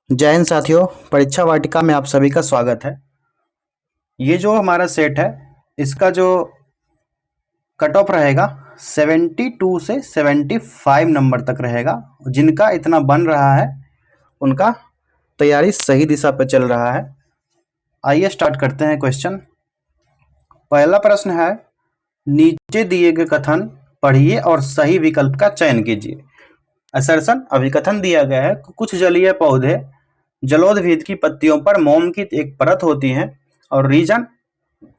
जय हिंद साथियों। परीक्षा वाटिका में आप सभी का स्वागत है। ये जो हमारा सेट है इसका जो कट ऑफ रहेगा 72 से 75 नंबर तक रहेगा। जिनका इतना बन रहा है उनका तैयारी सही दिशा पर चल रहा है। आइए स्टार्ट करते हैं क्वेश्चन। पहला प्रश्न है, नीचे दिए गए कथन पढ़िए और सही विकल्प का चयन कीजिए। असर्शन अभिकथन दिया गया है, कुछ जलीय पौधे जलोद्भिद की पत्तियों पर मोम की एक परत होती है, और रीजन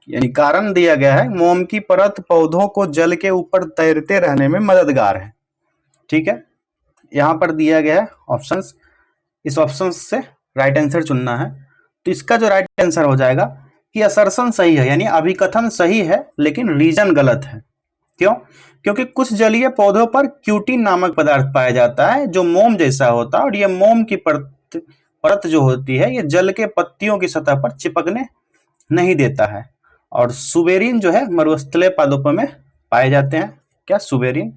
यानी कारण दिया गया है, मोम की परत पौधों को जल के ऊपर तैरते रहने में मददगार है। ठीक है, यहाँ पर दिया गया है ऑप्शंस, इस ऑप्शन से राइट आंसर चुनना है। तो इसका जो राइट आंसर हो जाएगा कि असर्शन सही है, यानी अभिकथन सही है लेकिन रीजन गलत है। क्यों? क्योंकि कुछ जलीय पौधों पर क्यूटीन नामक पदार्थ पाया जाता है जो मोम जैसा होता है, और यह मोम की परत जो होती है ये जल के पत्तियों की सतह पर चिपकने नहीं देता है। और सुबेरिन जो है मरुस्थलीय पादपों में पाए जाते हैं। क्या? सुबेरिन।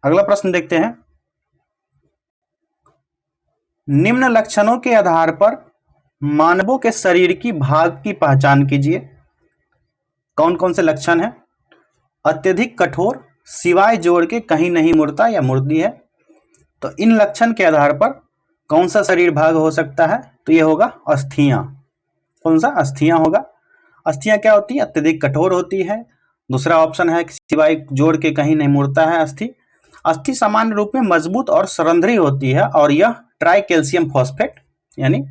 अगला प्रश्न देखते हैं, निम्न लक्षणों के आधार पर मानवों के शरीर की भाग की पहचान कीजिए। कौन कौन से लक्षण हैं? अत्यधिक कठोर, सिवाय जोड़ के कहीं नहीं मुड़ता या मुड़ती है। तो इन लक्षण के आधार पर कौन सा शरीर भाग हो सकता है? तो ये होगा अस्थियां। कौन सा? अस्थियां होगा। अस्थियां क्या होती है? अत्यधिक कठोर होती है। दूसरा ऑप्शन है सिवाय जोड़ के कहीं नहीं मुड़ता है अस्थि। अस्थि सामान्य रूप में मजबूत और सरंध्री होती है, और यह ट्राई कैल्शियम फॉस्फेट यानी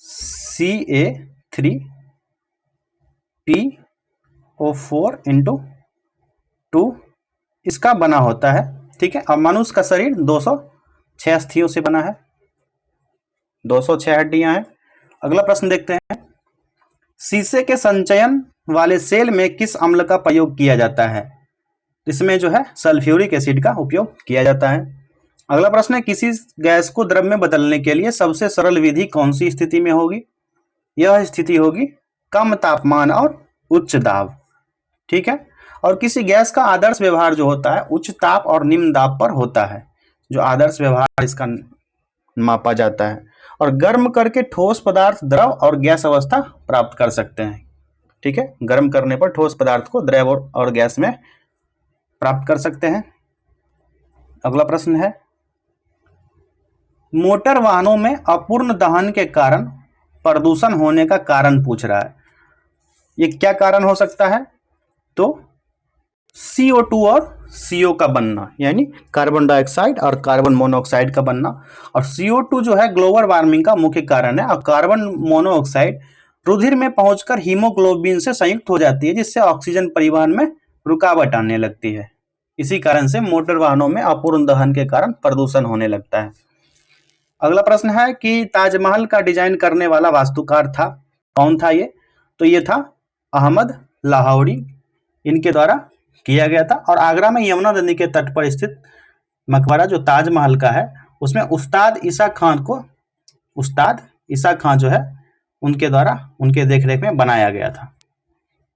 Ca3PO4 इसका बना होता है। ठीक है, अब मनुष्य का शरीर 206 अस्थियों से बना है, 206 हड्डियां हैं। अगला प्रश्न देखते हैं, शीशे के संचयन वाले सेल में किस अम्ल का प्रयोग किया जाता है? इसमें जो है सल्फ्यूरिक एसिड का उपयोग किया जाता है। अगला प्रश्न है, किसी गैस को द्रव में बदलने के लिए सबसे सरल विधि कौन सी स्थिति में होगी? यह स्थिति होगी कम तापमान और उच्च दाब। ठीक है, और किसी गैस का आदर्श व्यवहार जो होता है उच्च ताप और निम्न दाब पर होता है, जो आदर्श व्यवहार इसका मापा जाता है। और गर्म करके ठोस पदार्थ द्रव और गैस अवस्था प्राप्त कर सकते हैं। ठीक है, गर्म करने पर ठोस पदार्थ को द्रव और गैस में प्राप्त कर सकते हैं। अगला प्रश्न है, मोटर वाहनों में अपूर्ण दहन के कारण प्रदूषण होने का कारण पूछ रहा है। ये क्या कारण हो सकता है? तो CO2 और CO का बनना, यानी कार्बन डाइऑक्साइड और कार्बन मोनोऑक्साइड का बनना। और CO2 जो है ग्लोबल वार्मिंग का मुख्य कारण है, और कार्बन मोनोऑक्साइड रुधिर में पहुंचकर हीमोग्लोबिन से संयुक्त हो जाती है, जिससे ऑक्सीजन परिवहन में रुकावट आने लगती है। इसी कारण से मोटर वाहनों में अपूर्ण दहन के कारण प्रदूषण होने लगता है। अगला प्रश्न है कि ताजमहल का डिजाइन करने वाला वास्तुकार था, कौन था ये? तो ये था अहमद लाहौरी, इनके द्वारा किया गया था। और आगरा में यमुना नदी के तट पर स्थित मकबरा जो ताजमहल का है उसमें उस्ताद ईसा खां जो है उनके द्वारा उनके देखरेख में बनाया गया था।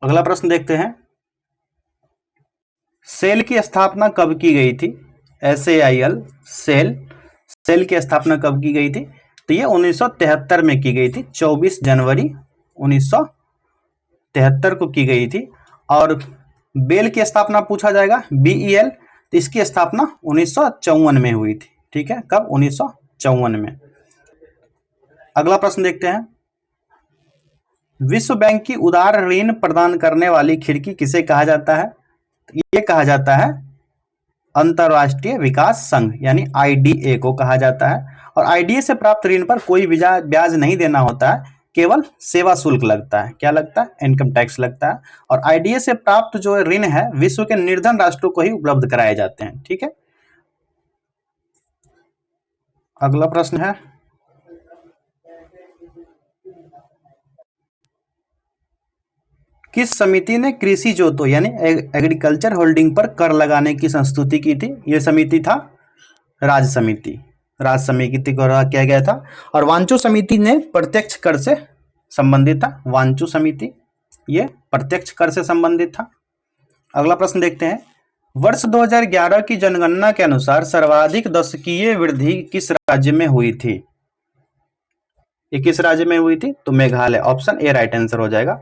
अगला प्रश्न देखते हैं, सेल की स्थापना कब की गई थी? SAIL सेल की स्थापना कब की गई थी? तो ये 1973 में की गई थी, 24 जनवरी 1973 को की गई थी। और बेल की स्थापना पूछा जाएगा, BEL, तो इसकी स्थापना 1954 में हुई थी। ठीक है, कब? 1954 में। अगला प्रश्न देखते हैं, विश्व बैंक की उदार ऋण प्रदान करने वाली खिड़की किसे कहा जाता है? ये कहा जाता है अंतरराष्ट्रीय विकास संघ, यानी IDA को कहा जाता है। और IDA से प्राप्त ऋण पर कोई ब्याज नहीं देना होता है, केवल सेवा शुल्क लगता है। क्या लगता है? इनकम टैक्स लगता है। और IDA से प्राप्त जो ऋण है विश्व के निर्धन राष्ट्रों को ही उपलब्ध कराए जाते हैं। ठीक है, अगला प्रश्न है, किस समिति ने कृषि जोतों यानी एग्रीकल्चर होल्डिंग पर कर लगाने की संस्तुति की थी? यह समिति था राज्य समिति को किया गया था। और वांचो समिति ने प्रत्यक्ष कर से संबंधित था। वांचो समिति ये प्रत्यक्ष कर से संबंधित था। अगला प्रश्न देखते हैं, वर्ष 2011 की जनगणना के अनुसार सर्वाधिक दशकीय वृद्धि किस राज्य में हुई थी? ये किस राज्य में हुई थी? तो Meghalaya, option A right answer हो जाएगा।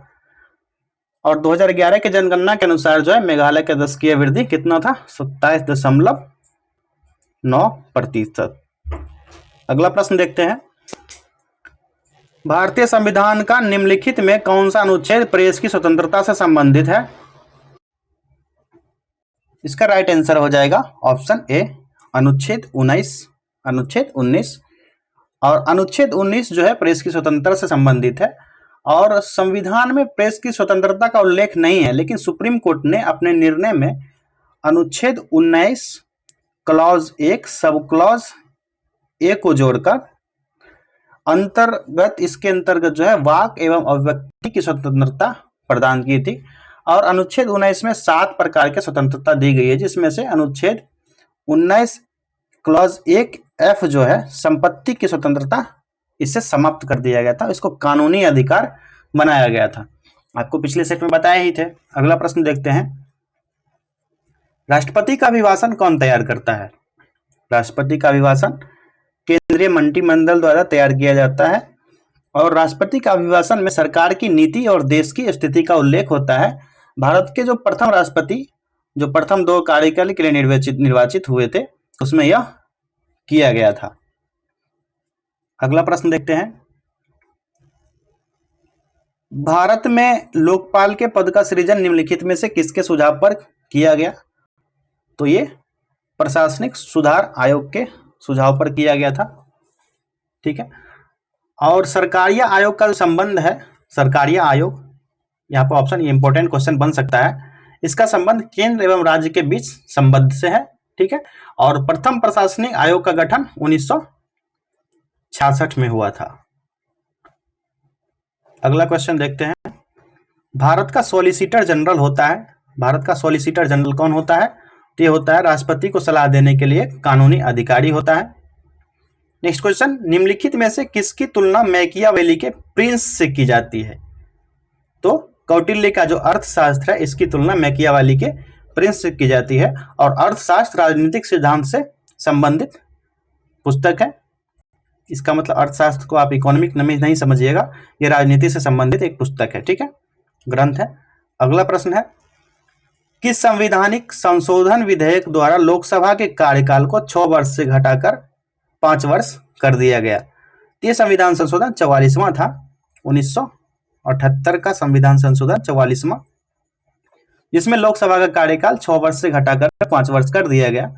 और 2011 के जनगणना के अनुसार जो है मेघालय का दशकीय वृद्धि कितना था? 27.9%। अगला प्रश्न देखते हैं, भारतीय संविधान का निम्नलिखित में कौन सा अनुच्छेद प्रेस की स्वतंत्रता से संबंधित है? इसका राइट आंसर हो जाएगा ऑप्शन ए अनुच्छेद 19। अनुच्छेद 19 और अनुच्छेद 19 जो है प्रेस की स्वतंत्रता से संबंधित है। और संविधान में प्रेस की स्वतंत्रता का उल्लेख नहीं है, लेकिन सुप्रीम कोर्ट ने अपने निर्णय में अनुच्छेद 19 क्लॉज 1 सब क्लॉज ए को जोड़कर अंतर्गत इसके अंतर्गत जो है वाक एवं अभिव्यक्ति की स्वतंत्रता प्रदान की थी। और अनुच्छेद 19 में 7 प्रकार की स्वतंत्रता दी गई है, जिसमें से अनुच्छेद 19 क्लॉज 1 एफ जो है संपत्ति की स्वतंत्रता, इससे समाप्त कर दिया गया था, इसको कानूनी अधिकार बनाया गया था। आपको पिछले सेट में बताए ही थे। अगला प्रश्न देखते हैं, राष्ट्रपति का अभिभाषण कौन तैयार करता है? राष्ट्रपति का अभिभाषण केंद्रीय मंत्रिमंडल द्वारा तैयार किया जाता है। और राष्ट्रपति का अभिभाषण में सरकार की नीति और देश की स्थिति का उल्लेख होता है। भारत के जो प्रथम राष्ट्रपति जो प्रथम 2 कार्यकाल के लिए निर्वाचित हुए थे, उसमें यह किया गया था। अगला प्रश्न देखते हैं, भारत में लोकपाल के पद का सृजन निम्नलिखित में से किसके सुझाव पर किया गया? तो ये प्रशासनिक सुधार आयोग के सुझाव पर किया गया था। ठीक है। और सरकारिया आयोग का जो संबंध है, सरकारिया आयोग, यहाँ पर ऑप्शन इंपॉर्टेंट क्वेश्चन बन सकता है, इसका संबंध केंद्र एवं राज्य के बीच संबंध से है। ठीक है। और प्रथम प्रशासनिक आयोग का गठन 1966 में हुआ था। अगला क्वेश्चन देखते हैं, भारत का सॉलिसिटर जनरल होता है, भारत का सॉलिसिटर जनरल कौन होता है? तो ये होता है राष्ट्रपति को सलाह देने के लिए कानूनी अधिकारी होता है। नेक्स्ट क्वेश्चन, निम्नलिखित में से किसकी तुलना मैकियावेली के प्रिंस से की जाती है? तो कौटिल्य का जो अर्थशास्त्र है, इसकी तुलना मैकियावेली के प्रिंस से की जाती है। और अर्थशास्त्र राजनीतिक सिद्धांत से संबंधित पुस्तक है। इसका मतलब अर्थशास्त्र को आप इकोनॉमिक नहीं समझिएगा, ये राजनीति से संबंधित एक पुस्तक है। ठीक है, ग्रंथ है। अगला प्रश्न है, किस संवैधानिक संशोधन विधेयक द्वारा लोकसभा के कार्यकाल को 6 वर्ष से घटाकर 5 वर्ष कर दिया गया? ये संविधान संशोधन 44वां था, 1978 का संविधान संशोधन 44वां, जिसमें लोकसभा का कार्यकाल 6 वर्ष से घटाकर 5 वर्ष कर दिया गया।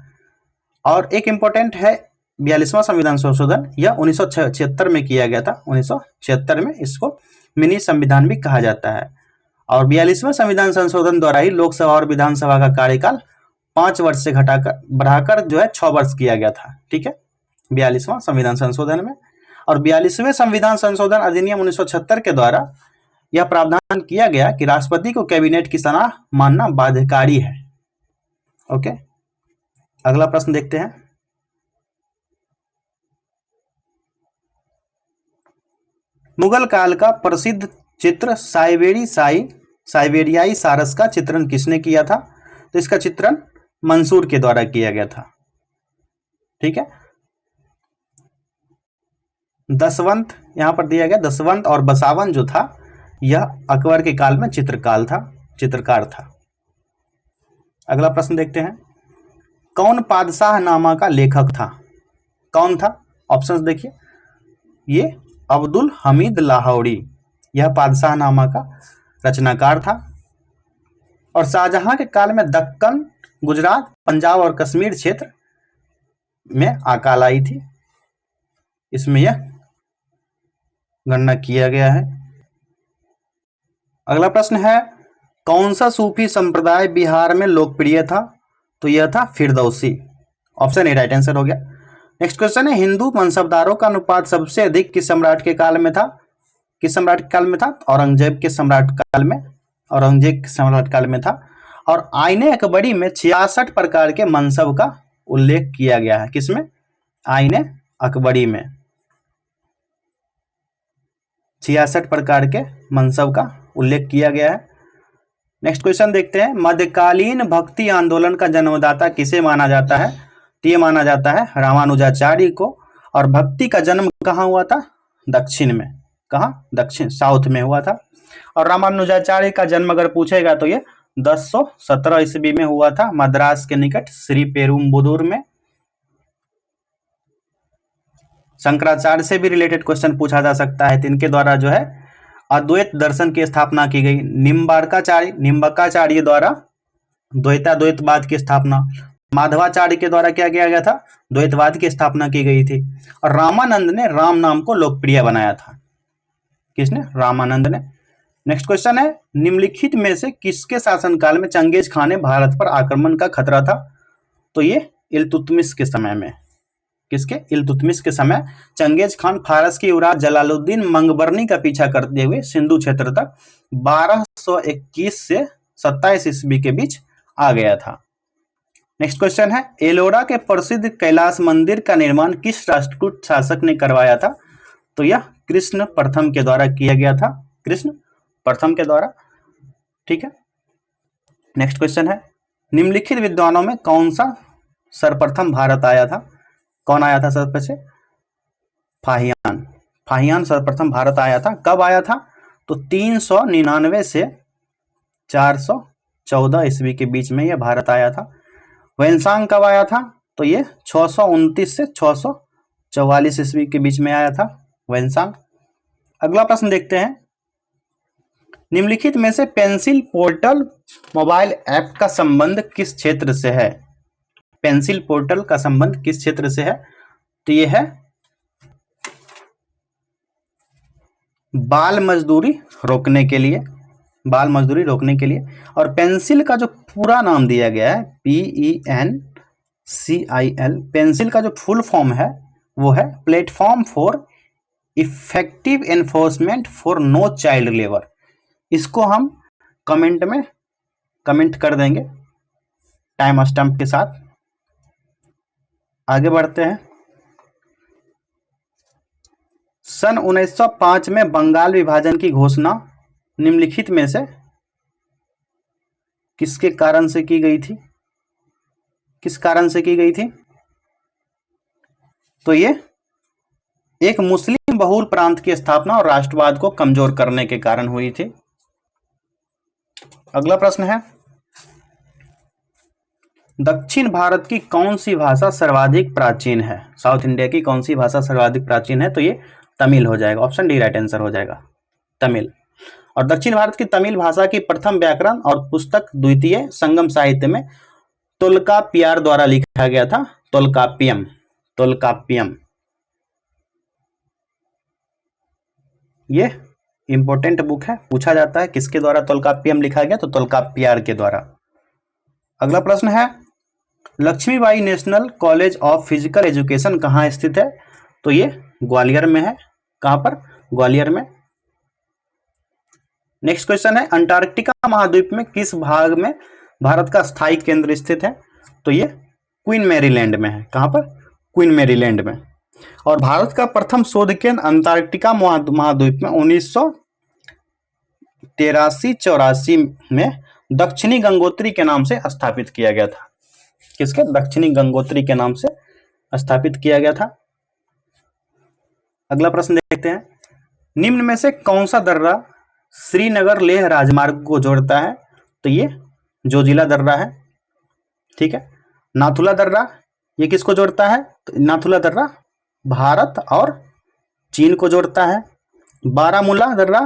और एक इंपॉर्टेंट है 42वां संविधान संशोधन, यह 1976 में किया गया था। 1976 में इसको मिनी संविधान भी कहा जाता है। और 42वें संविधान संशोधन द्वारा ही लोकसभा और विधानसभा का कार्यकाल 5 वर्ष से बढ़ाकर जो है 6 वर्ष किया गया था। ठीक है, 42वां संविधान संशोधन में। और 42वें संविधान संशोधन अधिनियम 1976 के द्वारा यह प्रावधान किया गया कि राष्ट्रपति को कैबिनेट की सलाह मानना बाध्यकारी है। ओके, अगला प्रश्न देखते हैं, मुगल काल का प्रसिद्ध चित्र साइबेरियाई सारस का चित्रण किसने किया था? तो इसका चित्रण मंसूर के द्वारा किया गया था। ठीक है, दसवंत यहां पर दिया गया, दसवंत और बसावन जो था यह अकबर के काल में चित्रकार था। अगला प्रश्न देखते हैं, कौन पादशाह नामा का लेखक था? कौन था? ऑप्शंस देखिए, ये अब्दुल हमीद लाहौरी, यह पादशाह नामा का रचनाकार था। और शाहजहां के काल में दक्कन, गुजरात, पंजाब और कश्मीर क्षेत्र में अकाल आई थी, इसमें यह गणना किया गया है। अगला प्रश्न है, कौन सा सूफी संप्रदाय बिहार में लोकप्रिय था? तो यह था Firdausi, option A right answer हो गया। नेक्स्ट क्वेश्चन है, हिंदू मनसबदारों का अनुपात सबसे अधिक किस सम्राट के काल में था? किस सम्राट के काल में था? औरंगजेब के सम्राट काल में, औरंगजेब के सम्राट काल में था। और आईने अकबरी में 66 प्रकार के मनसब का उल्लेख किया गया है। किसमें? आईने अकबरी में 66 प्रकार के मनसब का उल्लेख किया गया है। नेक्स्ट क्वेश्चन देखते हैं, मध्यकालीन भक्ति आंदोलन का जन्मदाता किसे माना जाता है? तो ये माना जाता है रामानुजाचार्य को। और भक्ति का जन्म कहाँ हुआ था? दक्षिण में। कहाँ? दक्षिण साउथ में हुआ था। और रामानुजाचार्य का जन्म अगर पूछेगा तो ये 1017 ईस्वी में हुआ था, मद्रास के निकट श्री पेरुम्बुदूर में। शंकराचार्य से भी रिलेटेड क्वेश्चन पूछा जा सकता है। इनके द्वारा जो है अद्वैत दर्शन की स्थापना की गई। निम्बकाचार्य द्वारा द्वैताद्वैतवाद की स्थापना। माधवाचार्य के द्वारा क्या किया गया था? द्वैतवाद की स्थापना की गई थी। और रामानंद ने राम नाम को लोकप्रिय बनाया था। किसने? रामानंद ने। नेक्स्ट क्वेश्चन है, निम्नलिखित में से किसके शासनकाल में चंगेज खान ने भारत पर आक्रमण का खतरा था? तो ये इल्तुतमिश के समय में। किसके? इल्तुतमिश के समय चंगेज खान फारस के युवराज जलालुद्दीन मंगबरनी का पीछा करते हुए सिंधु क्षेत्र तक 1221 से 27 ईस्वी के बीच आ गया था। नेक्स्ट क्वेश्चन है, एलोरा के प्रसिद्ध कैलाश मंदिर का निर्माण किस राष्ट्रकूट शासक ने करवाया था? तो यह कृष्ण प्रथम के द्वारा किया गया था। कृष्ण प्रथम के द्वारा। ठीक है। नेक्स्ट क्वेश्चन है, निम्नलिखित विद्वानों में कौन सा सर्वप्रथम भारत आया था? कौन आया था सबसे? फाहियान। फाहियान सर्वप्रथम भारत आया था। कब आया था? तो 399 से 414 ईस्वी के बीच में यह भारत आया था। वेनसांग कब आया था? तो ये 629 से 644 ईस्वी के बीच में आया था वेनसांग। अगला प्रश्न देखते हैं, निम्नलिखित में से पेंसिल पोर्टल मोबाइल ऐप का संबंध किस क्षेत्र से है? पेंसिल पोर्टल का संबंध किस क्षेत्र से है? तो यह है बाल मजदूरी रोकने के लिए। बाल मजदूरी रोकने के लिए। और पेंसिल का जो पूरा नाम दिया गया है PENCIL, पेंसिल का जो फुल फॉर्म है वो है platform for effective enforcement for no child labour. इसको हम कमेंट में कमेंट कर देंगे टाइम स्टैम्प के साथ। आगे बढ़ते हैं, सन 1905 में बंगाल विभाजन की घोषणा निम्नलिखित में से किसके कारण से की गई थी? किस कारण से की गई थी? तो ये एक मुस्लिम बहुल प्रांत की स्थापना और राष्ट्रवाद को कमजोर करने के कारण हुई थी। अगला प्रश्न है, दक्षिण भारत की कौन सी भाषा सर्वाधिक प्राचीन है? साउथ इंडिया की कौन सी भाषा सर्वाधिक प्राचीन है? तो ये तमिल हो जाएगा। ऑप्शन डी राइट आंसर हो जाएगा, तमिल। और दक्षिण भारत की तमिल भाषा की प्रथम व्याकरण और पुस्तक द्वितीय संगम साहित्य में तोल्काप्पियर द्वारा लिखा गया था। तोल्काप्पियम। तोल्काप्पियम ये इंपॉर्टेंट बुक है, पूछा जाता है किसके द्वारा तोल्काप्पियम लिखा गया? तो तोल्काप्पियर के द्वारा। अगला प्रश्न है, Lakshmibai national college of physical education कहाँ स्थित है? तो ये ग्वालियर में है। कहाँ पर? ग्वालियर में। नेक्स्ट क्वेश्चन है, अंटार्कटिका महाद्वीप में किस भाग में भारत का स्थायी केंद्र स्थित है? तो ये क्वीन मैरीलैंड में है। कहाँ पर? क्वीन मैरीलैंड में। और भारत का प्रथम शोध केंद्र अंटार्कटिका महाद्वीप में 1983-84 में दक्षिणी गंगोत्री के नाम से स्थापित किया गया था। किसके? दक्षिणी गंगोत्री के नाम से स्थापित किया गया था। अगला प्रश्न देखते हैं, निम्न में से कौन सा दर्रा श्रीनगर लेह राजमार्ग को जोड़ता है? तो ये जोजिला दर्रा है। ठीक है। नाथुला दर्रा ये किसको जोड़ता है? तो नाथुला दर्रा भारत और चीन को जोड़ता है। बारामूला दर्रा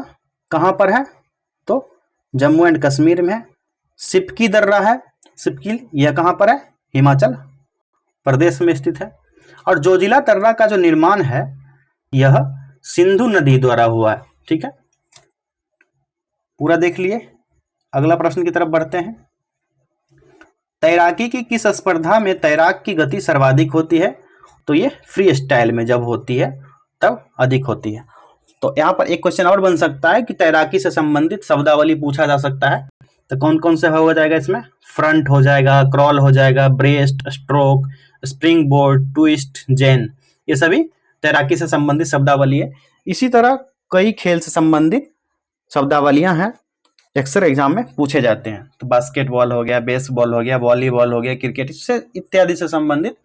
कहाँ पर है? तो जम्मू एंड कश्मीर में है। सिपकी दर्रा है। सिपकी यह कहाँ पर है? हिमाचल प्रदेश में स्थित है। और जोजिला दर्रा का जो निर्माण है यह सिंधु नदी द्वारा हुआ है। ठीक है, पूरा देख लिए। अगला प्रश्न की तरफ बढ़ते हैं, तैराकी की किस स्पर्धा में तैराक की गति सर्वाधिक होती है? तो ये फ्री स्टाइल में जब होती है तब अधिक होती है। तो यहाँ पर एक क्वेश्चन और बन सकता है कि तैराकी से संबंधित शब्दावली पूछा जा सकता है। तो कौन कौन से हो जाएगा इसमें? फ्रंट हो जाएगा, क्रॉल हो जाएगा, breast, stroke, spring board, twist, Jain, ये सभी तैराकी से संबंधित शब्दावली है। इसी तरह कई खेल से संबंधित शब्दावलियां हैं, अक्सर एग्जाम में पूछे जाते हैं। तो बास्केटबॉल हो गया, बेसबॉल हो गया, वॉलीबॉल हो गया, क्रिकेट, इससे इत्यादि से संबंधित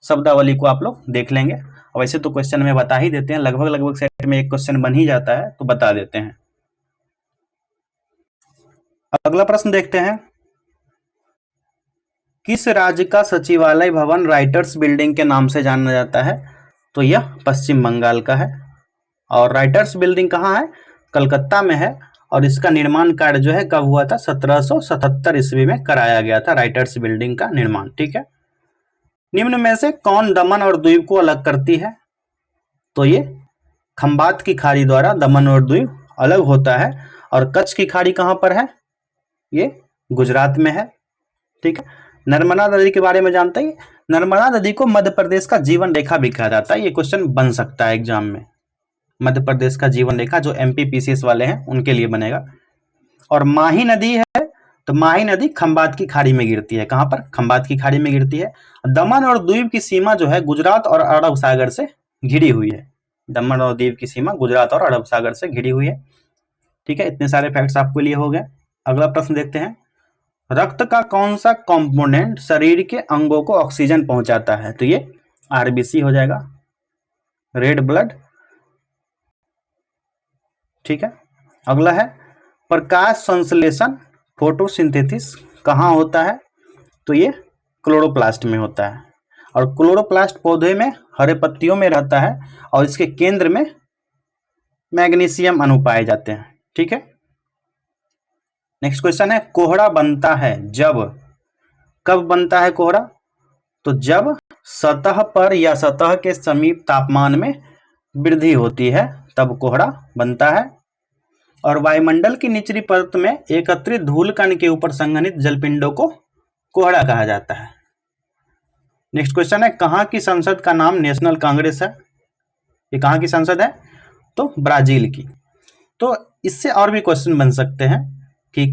शब्दावली को आप लोग देख लेंगे। और वैसे तो क्वेश्चन में बता ही देते हैं, लगभग लगभग सेट में एक क्वेश्चन बन ही जाता है, तो बता देते हैं। अगला प्रश्न देखते हैं, किस राज्य का सचिवालय भवन राइटर्स बिल्डिंग के नाम से जाना जाता है? तो यह पश्चिम बंगाल का है। और राइटर्स बिल्डिंग कहाँ है? कलकत्ता में है। और इसका निर्माण कार्य जो है कब हुआ था? 1777 ईस्वी में कराया गया था राइटर्स बिल्डिंग का निर्माण। ठीक है, निम्न में से कौन दमन और दीव को अलग करती है? तो ये खंबात की खाड़ी द्वारा दमन और दीव अलग होता है। और कच्छ की खाड़ी कहाँ पर है? ये गुजरात में है। ठीक है, नर्मदा नदी के बारे में जानते हैं? नर्मदा नदी को मध्य प्रदेश का जीवन रेखा भी कहा जाता है। ये क्वेश्चन बन सकता है एग्जाम में, मध्य प्रदेश का जीवन रेखा, जो एमपीपीसीएस वाले हैं उनके लिए बनेगा। और माही नदी है, तो माही नदी खंबात की खाड़ी में गिरती है। कहां पर? खंबात की खाड़ी में गिरती है। दमन और दीव की सीमा जो है गुजरात और अरब सागर से घिरी हुई है। दमन और दीव की सीमा गुजरात और अरब सागर से घिरी हुई है। ठीक है, इतने सारे फैक्ट्स आपके लिए हो गए। अगला प्रश्न देखते हैं, रक्त का कौन सा कंपोनेंट शरीर के अंगों को ऑक्सीजन पहुंचाता है? तो ये आरबीसी हो जाएगा, रेड ब्लड। ठीक है, अगला है, प्रकाश संश्लेषण फोटोसिंथेसिस कहाँ होता है? तो ये क्लोरोप्लास्ट में होता है। और क्लोरोप्लास्ट पौधे में हरे पत्तियों में रहता है और इसके केंद्र में मैग्नीशियम अणु पाए जाते हैं। ठीक है, नेक्स्ट क्वेश्चन है, कोहरा बनता है जब? कब बनता है कोहरा? तो जब सतह पर या सतह के समीप तापमान में वृद्धि होती है तब कोहरा बनता है। और वायुमंडल की निचली परत में एकत्रित धूल कण के ऊपर संघनित जलपिंडों को कोहरा कहा जाता है। नेक्स्ट क्वेश्चन है, कहाँ की संसद का नाम नेशनल कांग्रेस है? ये कहाँ की संसद है? तो ब्राजील की। तो इससे और भी क्वेश्चन बन सकते हैं कि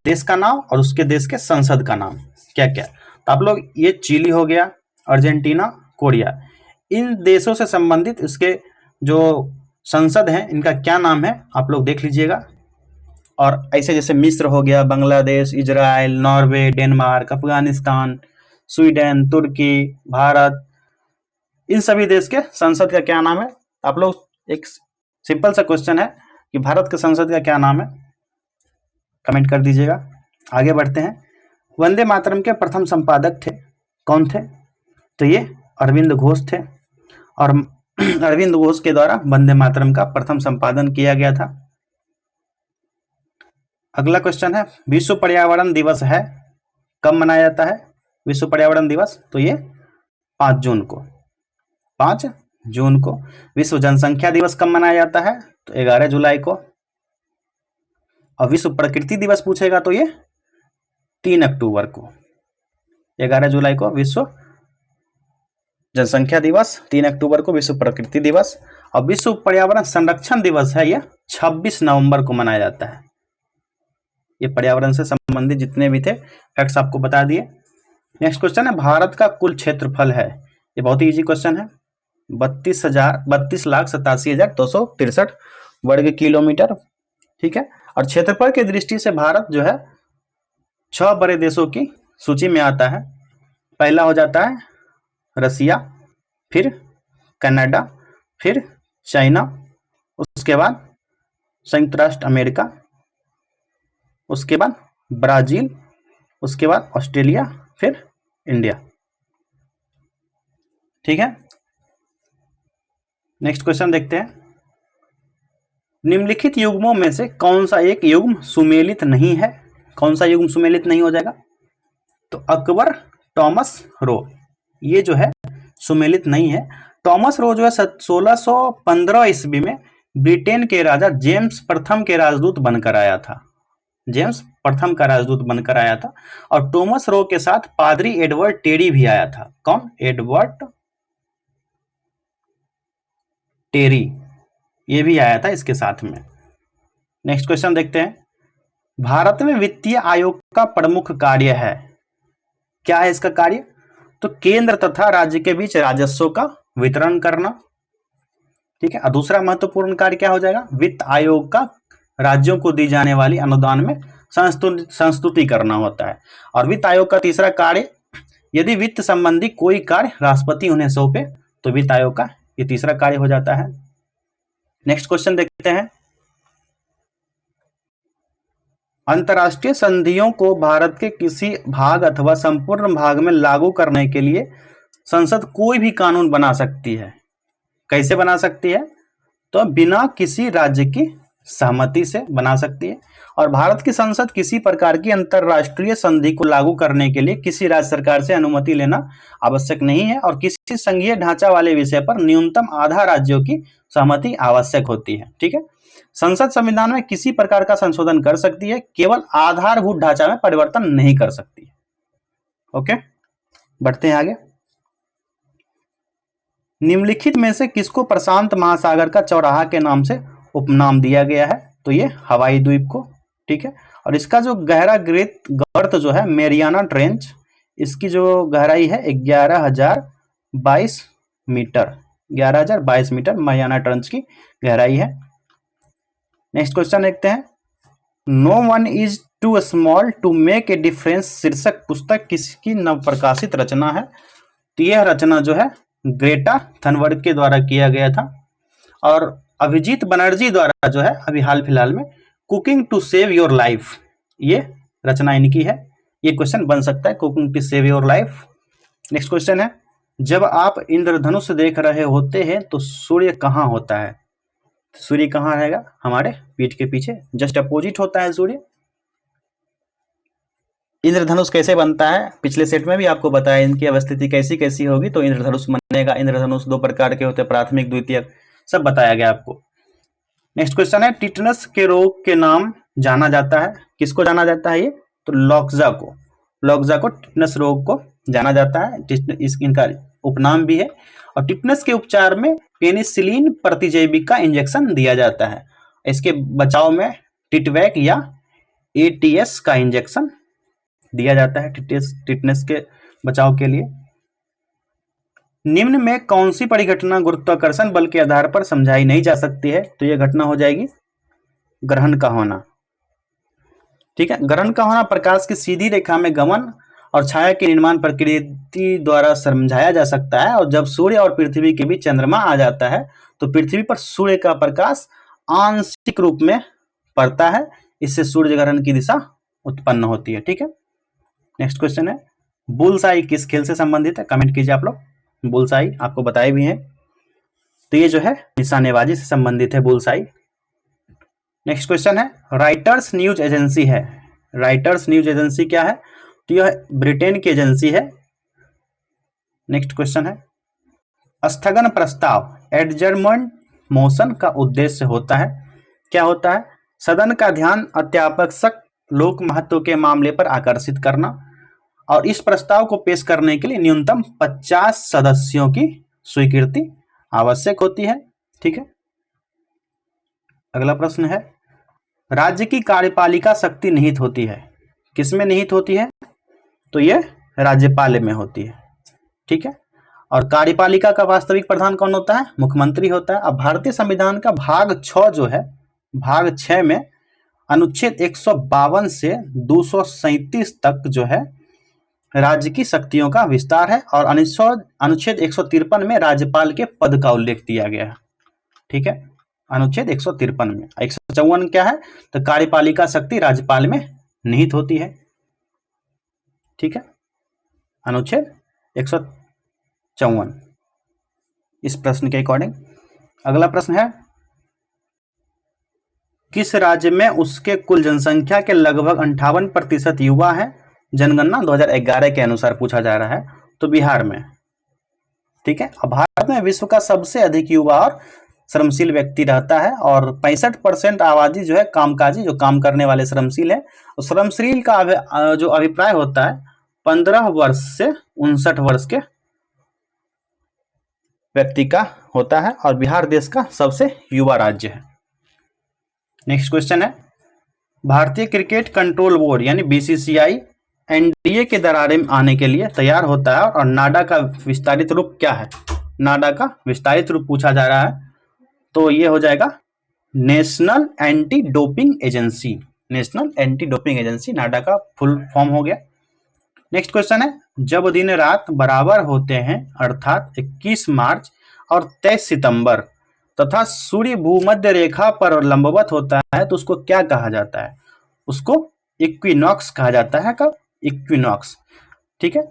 देश का नाम और उसके देश के संसद का नाम क्या क्या। तो आप लोग, ये चिली हो गया, अर्जेंटीना, कोरिया, इन देशों से संबंधित इसके जो संसद है इनका क्या नाम है आप लोग देख लीजिएगा। और ऐसे जैसे मिस्र हो गया, Bangladesh, Israel, Norway, Denmark, Afghanistan, Sweden, तुर्की, भारत, इन सभी देश के संसद का क्या नाम है? आप लोग, एक सिंपल सा क्वेश्चन है कि भारत के संसद का क्या नाम है, कमेंट कर दीजिएगा। आगे बढ़ते हैं, वंदे मातरम के प्रथम संपादक थे, कौन थे? तो ये अरविंद घोष थे। और अरविंद घोष के द्वारा वंदे मातरम का प्रथम संपादन किया गया था। अगला क्वेश्चन है, विश्व पर्यावरण दिवस है कब मनाया जाता है? विश्व पर्यावरण दिवस तो ये 5 जून को, 5 जून को। विश्व जनसंख्या दिवस कब मनाया जाता है? तो 11 जुलाई को। और विश्व प्रकृति दिवस पूछेगा तो ये 3 अक्टूबर को। 11 जुलाई को विश्व जनसंख्या दिवस, 3 अक्टूबर को विश्व प्रकृति दिवस। और विश्व पर्यावरण संरक्षण दिवस है, यह 26 नवंबर को मनाया जाता है। ये पर्यावरण से संबंधित जितने भी थे फैक्ट्स आपको बता दिए। नेक्स्ट क्वेश्चन है, भारत का कुल क्षेत्रफल है? ये बहुत ही इजी क्वेश्चन है, 32,87,263 वर्ग किलोमीटर। ठीक है, और क्षेत्रफल की दृष्टि से भारत जो है 6 बड़े देशों की सूची में आता है। पहला हो जाता है रसिया, फिर कनाडा, फिर चाइना, उसके बाद संयुक्त राष्ट्र अमेरिका, उसके बाद ब्राजील, उसके बाद ऑस्ट्रेलिया, फिर इंडिया। ठीक है, नेक्स्ट क्वेश्चन देखते हैं, निम्नलिखित युग्मों में से कौन सा एक युग्म सुमेलित नहीं है? कौन सा युग्म सुमेलित नहीं हो जाएगा? तो अकबर टॉमस रो, ये जो है सुमेलित नहीं है। टॉमस रो जो है 1615 ईस्वी में ब्रिटेन के राजा जेम्स प्रथम के राजदूत बनकर आया था। जेम्स प्रथम का राजदूत बनकर आया था। और टॉमस रो के साथ पादरी एडवर्ड टेरी भी आया था। कौन? एडवर्ड टेरी, ये भी आया था इसके साथ में। नेक्स्ट क्वेश्चन देखते हैं, भारत में वित्तीय आयोग का प्रमुख कार्य है, क्या है इसका कार्य? तो केंद्र तथा राज्य के बीच राजस्व का वितरण करना। ठीक है, और दूसरा महत्वपूर्ण कार्य क्या हो जाएगा? वित्त आयोग का राज्यों को दी जाने वाली अनुदान में संस्तुति करना होता है। और वित्त आयोग का तीसरा कार्य, यदि वित्त संबंधी कोई कार्य राष्ट्रपति उन्हें सौंपे तो वित्त आयोग का ये तीसरा कार्य हो जाता है। नेक्स्ट क्वेश्चन देखते हैं। अंतर्राष्ट्रीय संधियों को भारत के किसी भाग अथवा संपूर्ण भाग में लागू करने के लिए संसद कोई भी कानून बना सकती है। कैसे बना सकती है? तो बिना किसी राज्य की सहमति से बना सकती है। और भारत की संसद किसी प्रकार की अंतर्राष्ट्रीय संधि को लागू करने के लिए किसी राज्य सरकार से अनुमति लेना आवश्यक नहीं है, और किसी संघीय ढांचा वाले विषय पर न्यूनतम आधा राज्यों की सहमति आवश्यक होती है। ठीक है, संसद संविधान में किसी प्रकार का संशोधन कर सकती है, केवल आधारभूत ढांचा में परिवर्तन नहीं कर सकती है। ओके, बढ़ते हैं आगे। निम्नलिखित में से किसको प्रशांत महासागर का चौराहा के नाम से उपनाम दिया गया है? तो ये हवाई द्वीप को। ठीक है, और इसका जो गहरा गर्त जो है मेरियाना ट्रेंच, इसकी जो गहराई है 11,022 मीटर, 11,022 मीटर मेरियाना ट्रेंच की गहराई है। नेक्स्ट क्वेश्चन देखते हैं। No one is too small to make a difference शीर्षक पुस्तक किसकी नवप्रकाशित रचना है? तो यह रचना जो है ग्रेटा थनबर्ग के द्वारा किया गया था, और अभिजीत बनर्जी द्वारा जो है अभी हाल फिलहाल में cooking to save your life, ये रचना इनकी है। ये क्वेश्चन बन सकता है, cooking to save your life. Next question है, जब आप इंद्रधनुष देख रहे होते हैं तो सूर्य कहाँ होता है? सूर्य कहाँ रहेगा? हमारे पीठ के पीछे, जस्ट अपोजिट होता है सूर्य। इंद्रधनुष कैसे बनता है? पिछले सेट में भी आपको बताया इनकी अवस्थिति कैसी कैसी होगी तो इंद्रधनुष बनेगा। इंद्रधनुष दो प्रकार के होते हैं, प्राथमिक द्वितीयक, सब बताया गया आपको। नेक्स्ट क्वेश्चन है, टिटनस के रोग के नाम जाना जाता है, किसको जाना जाता है? ये तो लॉक्जा को टिटनस रोग को जाना जाता है, इनका उपनाम भी है। और टिटनस के उपचार में पेनिसिलिन प्रतिजैविक का इंजेक्शन दिया जाता है। इसके बचाव में टिटवैक या एटीएस का इंजेक्शन दिया जाता है टिटनेस के बचाव के लिए। निम्न में कौन सी परिघटना गुरुत्वाकर्षण बल के आधार पर समझाई नहीं जा सकती है? तो यह घटना हो जाएगी ग्रहण का होना। ठीक है, ग्रहण का होना प्रकाश की सीधी रेखा में गमन और छाया के निर्माण प्रकृति द्वारा समझाया जा सकता है। और जब सूर्य और पृथ्वी के बीच चंद्रमा आ जाता है तो पृथ्वी पर सूर्य का प्रकाश आंशिक रूप में पड़ता है, इससे सूर्य ग्रहण की दिशा उत्पन्न होती है। ठीक है, नेक्स्ट क्वेश्चन है, बुलसाई किस खेल से संबंधित है? कमेंट कीजिए आप लोग। बुलसाई आपको बताए भी हैं, तो ये जो है निशानेबाजी से संबंधित है बुलसाई। नेक्स्ट क्वेश्चन है, राइटर्स न्यूज एजेंसी है। राइटर्स न्यूज एजेंसी क्या है? तो यह ब्रिटेन की एजेंसी है। नेक्स्ट क्वेश्चन है, स्थगन प्रस्ताव एडजर्नमेंट मोशन का उद्देश्य होता है, क्या होता है? सदन का ध्यान अत्यावश्यक लोक महत्व के मामले पर आकर्षित करना, और इस प्रस्ताव को पेश करने के लिए न्यूनतम 50 सदस्यों की स्वीकृति आवश्यक होती है। ठीक है, अगला प्रश्न है, राज्य की कार्यपालिका शक्ति निहित होती है, किसमें निहित होती है? तो यह राज्यपाल में होती है। ठीक है, और कार्यपालिका का वास्तविक प्रधान कौन होता है? मुख्यमंत्री होता है। अब भारतीय संविधान का भाग 6 जो है, भाग 6 में अनुच्छेद 152 से 237 तक जो है राज्य की शक्तियों का विस्तार है, और अनुच्छेद 153 में राज्यपाल के पद का उल्लेख दिया गया है। ठीक है, अनुच्छेद 153 में। 154 क्या है? तो कार्यपालिका शक्ति राज्यपाल में निहित होती है। ठीक है, अनुच्छेद 154 इस प्रश्न के अकॉर्डिंग। अगला प्रश्न है, किस राज्य में उसके कुल जनसंख्या के लगभग 58% युवा हैं? जनगणना 2011 के अनुसार पूछा जा रहा है, तो बिहार में। ठीक है, अब भारत में विश्व का सबसे अधिक युवा और श्रमशील व्यक्ति रहता है, और 65% आबादी जो है कामकाजी, जो काम करने वाले श्रमशील है। और श्रमशील का जो अभिप्राय होता है 15 वर्ष से 59 वर्ष के व्यक्ति का होता है, और बिहार देश का सबसे युवा राज्य है। नेक्स्ट क्वेश्चन है, भारतीय क्रिकेट कंट्रोल बोर्ड यानी बीसीसीआई एनडीए के दरारे में आने के लिए तैयार होता है, और नाडा का विस्तारित रूप क्या है? नाडा का विस्तारित रूप पूछा जा रहा है, तो ये हो जाएगा national anti doping agency. National anti doping agency NADA का फुल फॉर्म हो गया। नेक्स्ट क्वेश्चन है, जब दिन रात बराबर होते हैं अर्थात 21 मार्च और 23 सितंबर तथा सूर्य भूमध्य रेखा पर लंबवत होता है तो उसको क्या कहा जाता है? उसको इक्विनॉक्स कहा जाता है। कब? इक्विनॉक्स। ठीक है।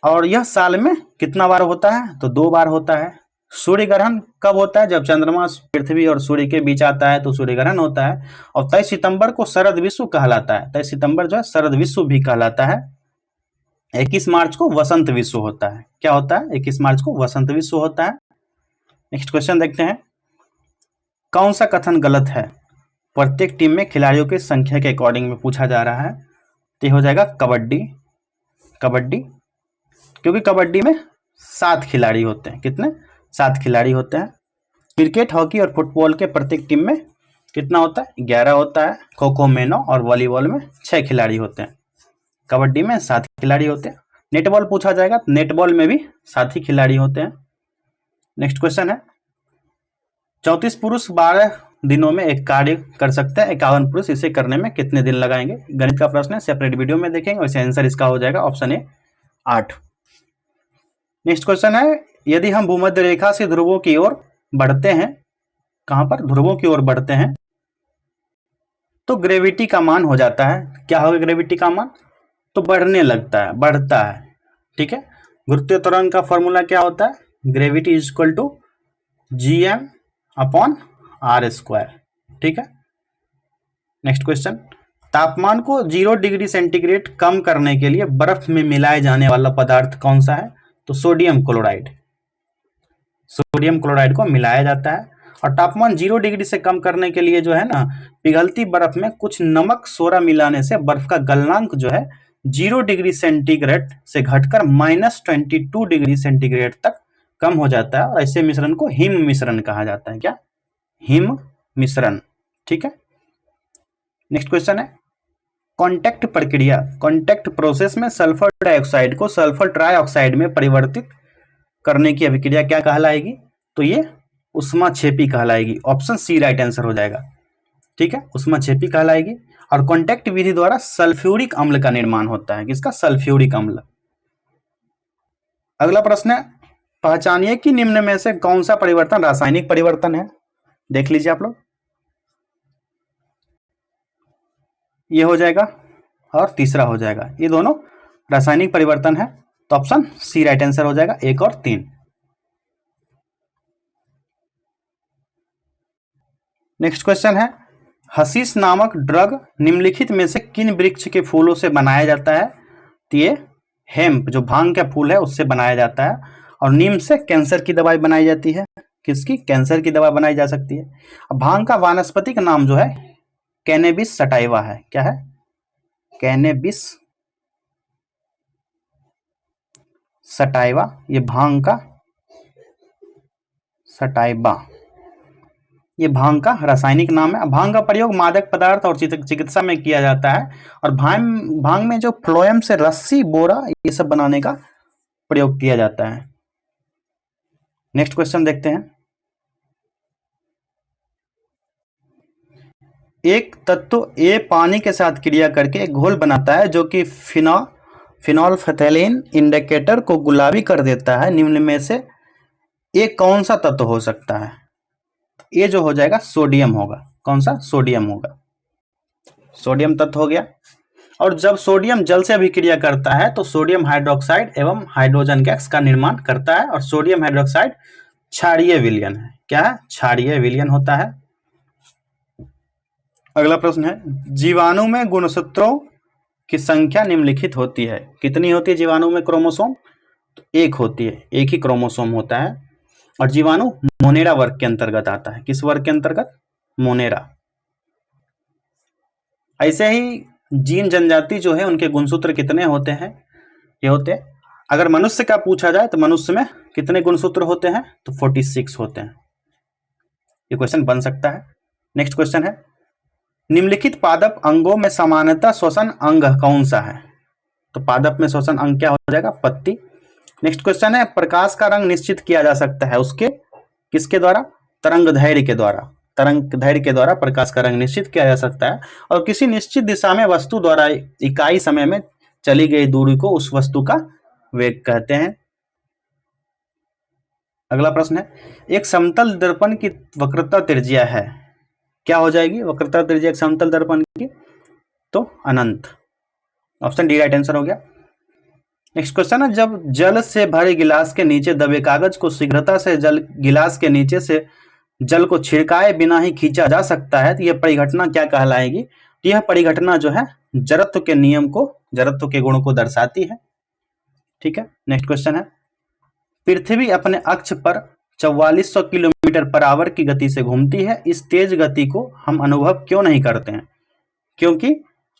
और यह साल में कितना बार होता है? तो 2 बार होता है। सूर्य ग्रहण कब होता है? जब चंद्रमा पृथ्वी और सूर्य के बीच आता है तो सूर्य ग्रहण होता है। और 23 सितंबर को शरद विषु कहलाता है। 23 सितंबर जो है शरद विषु भी कहलाता है। 21 मार्च को वसंत विषु होता है। क्या होता है? 21 मार्च को वसंत विषु होता है। नेक्स्ट क्वेश्चन देखते हैं। कौन सा कथन गलत है? प्रत्येक टीम में खिलाड़ियों की संख्या के अकॉर्डिंग में पूछा जा रहा है। तो हो जाएगा कबड्डी। कबड्डी, क्योंकि कबड्डी में 7 खिलाड़ी होते हैं। कितने? 7 खिलाड़ी होते हैं। क्रिकेट, हॉकी और फुटबॉल के प्रत्येक टीम में कितना होता है? 11 होता है। खो खो में 9 और वॉलीबॉल में 6 खिलाड़ी होते हैं। कबड्डी में 7 खिलाड़ी होते हैं। नेटबॉल पूछा जाएगा, नेटबॉल में भी 7 ही खिलाड़ी होते हैं। नेक्स्ट क्वेश्चन है, 34 पुरुष 12 दिनों में एक कार्य कर सकते हैं, 51 पुरुष इसे करने में कितने दिन लगाएंगे? गणित का प्रश्न है, सेपरेट वीडियो में देखेंगे। वैसे आंसर इसका हो जाएगा ऑप्शन ए 8। नेक्स्ट क्वेश्चन है, यदि हम भूमध्य रेखा से ध्रुवों की ओर बढ़ते हैं, कहां पर? ध्रुवों की ओर बढ़ते हैं, तो ग्रेविटी का मान हो जाता है। क्या होगा ग्रेविटी का मान? तो बढ़ने लगता है, बढ़ता है। ठीक है। गुरुत्वीय त्वरण का फॉर्मूला क्या होता है? Gravity is equal to GM upon R²। ठीक है। नेक्स्ट क्वेश्चन, तापमान को 0 डिग्री सेंटीग्रेड कम करने के लिए बर्फ में मिलाए जाने वाला पदार्थ कौन सा है? तो सोडियम क्लोराइड। सोडियम क्लोराइड को मिलाया जाता है। और तापमान 0 डिग्री से कम करने के लिए जो है ना, पिघलती बर्फ में कुछ नमक सोडा मिलाने से बर्फ का गलनांक जो है 0 डिग्री सेंटीग्रेड से घटकर -22 डिग्री सेंटीग्रेड तक कम हो जाता है। और ऐसे मिश्रण को हिम मिश्रण कहा जाता है। क्या? हिम मिश्रण। ठीक है। नेक्स्ट क्वेश्चन है, कॉन्टैक्ट प्रक्रिया, कॉन्टैक्ट प्रोसेस में सल्फर डाइऑक्साइड को सल्फर ट्राइऑक्साइड में परिवर्तित करने की अभिक्रिया क्या कहलाएगी? तो ये उष्माक्षेपी कहलाएगी। ऑप्शन सी राइट आंसर हो जाएगा। ठीक है, उष्माक्षेपी कहलाएगी। और कॉन्टैक्ट विधि द्वारा सल्फ्यूरिक अम्ल का निर्माण होता है। किसका? सल्फ्यूरिक अम्ल। अगला प्रश्न है, पहचानिए कि निम्न में से कौन सा परिवर्तन रासायनिक परिवर्तन है? देख लीजिए आप लोग, ये हो जाएगा और तीसरा हो जाएगा। ये दोनों रासायनिक परिवर्तन है, तो ऑप्शन सी राइट आंसर हो जाएगा, 1 और 3। नेक्स्ट क्वेश्चन है, हशीश नामक ड्रग निम्नलिखित में से किन वृक्ष के फूलों से बनाया जाता है? तो ये हेम्प, जो भांग का फूल है, उससे बनाया जाता है। और नीम से कैंसर की दवाई बनाई जाती है। किसकी? कैंसर की दवा बनाई जा सकती है। अब भांग का वानस्पतिक नाम जो है कैनेबिस सटाइवा है। क्या है? Cannabis sativa. ये भांग का सटाइवा, ये भांग का रासायनिक नाम है। भांग का प्रयोग मादक पदार्थ और चिकित्सा में किया जाता है। और भांग में जो फ्लोएम से रस्सी, बोरा, ये सब बनाने का प्रयोग किया जाता है। नेक्स्ट क्वेश्चन देखते हैं, एक तत्व ए पानी के साथ क्रिया करके एक घोल बनाता है जो कि फिनोल्फथैलीन इंडिकेटर को गुलाबी कर देता है। निम्न में से ये कौन सा तत्व हो सकता है? ये जो हो जाएगा सोडियम होगा। कौन सा? सोडियम होगा। सोडियम तत्व हो गया। और जब सोडियम जल से अभिक्रिया करता है तो सोडियम हाइड्रोक्साइड एवं हाइड्रोजन गैस का निर्माण करता है। और सोडियम हाइड्रोक्साइड क्षारीय विलयन है। क्या है? क्षारीय विलयन होता है। अगला प्रश्न है, जीवाणु में गुणसूत्रों की संख्या निम्नलिखित होती है। कितनी होती है जीवाणु में क्रोमोसोम? तो 1 होती है, 1 ही क्रोमोसोम होता है। और जीवाणु मोनेरा वर्ग के अंतर्गत आता है। किस वर्ग के अंतर्गत? मोनेरा। ऐसे ही जीन जनजाति जो है उनके गुणसूत्र कितने होते हैं? ये होते हैं, अगर मनुष्य का पूछा जाए तो मनुष्य में कितने गुणसूत्र होते हैं? तो 46 होते हैं। ये क्वेश्चन बन सकता है। नेक्स्ट क्वेश्चन है, निम्नलिखित पादप अंगों में समानता श्वसन अंग कौन सा है? तो पादप में श्वसन अंग क्या हो जाएगा? पत्ती। नेक्स्ट क्वेश्चन है, प्रकाश का रंग निश्चित किया जा सकता है उसके किसके द्वारा? तरंगदैर्घ्य के द्वारा। तरंगदैर्घ्य के द्वारा प्रकाश का रंग निश्चित किया जा सकता है। और किसी निश्चित दिशा में वस्तु द्वारा इकाई समय में चली गई दूरी को उस वस्तु का वेग कहते हैं। अगला प्रश्न है, एक समतल दर्पण की वक्रता त्रिज्या है, क्या हो जाएगी वक्रता त्रिज्या एक समतल दर्पण की? तो अनंत। ऑप्शन डी राइट आंसर हो गया। नेक्स्ट क्वेश्चन है, जब जल से भरे गिलास के नीचे दबे कागज को शीघ्रता से गिलास के नीचे से जल को छिड़काए बिना ही खींचा जा सकता है, तो यह परिघटना क्या कहलाएगी? तो यह परिघटना जो है जड़त्व के नियम को, जड़त्व के गुणों को दर्शाती है। ठीक है, नेक्स्ट क्वेश्चन है, पृथ्वी अपने अक्ष पर 4400 किलोमीटर पर आवर की गति से घूमती है, इस तेज गति को हम अनुभव क्यों नहीं करते हैं? क्योंकि